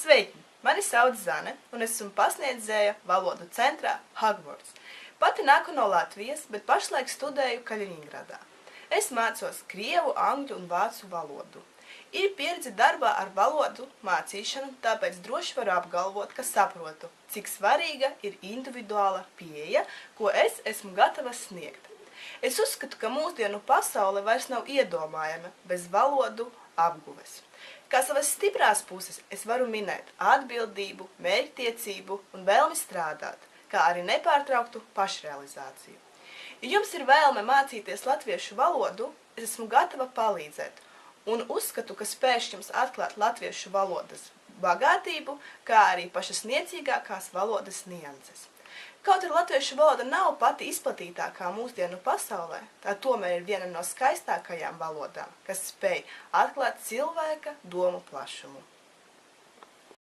Sveiki! Mani sauc Zane, un esmu pasniedzēja valodu centrā Hogwarts. Pati nāku no Latvijas, bet pašlaik studēju Kaļiņgradā. Es mācos krievu, angļu un vācu valodu. Ir pieredze darbā ar valodu mācīšanu, tāpēc droši varu apgalvot, ka saprotu, cik svarīga ir individuāla pieeja, ko es esmu gatava sniegt. Es uzskatu, ka mūsdienu pasaule vairs nav iedomājama bez valodu apguves. Kā savas stiprās puses es varu minēt atbildību, mērķtiecību un vēlmi strādāt, kā arī nepārtrauktu pašrealizāciju. Ja jums ir vēlme mācīties latviešu valodu, es esmu gatava palīdzēt un uzskatu, ka spēšu jums atklāt latviešu valodas bagātību, kā arī pašas niecīgākās valodas nianses. Kaut arī latviešu valoda nav pati izplatītākā mūsdienu pasaulē, tā tomēr ir viena no skaistākajām valodām, kas spēj atklāt cilvēka domu plašumu.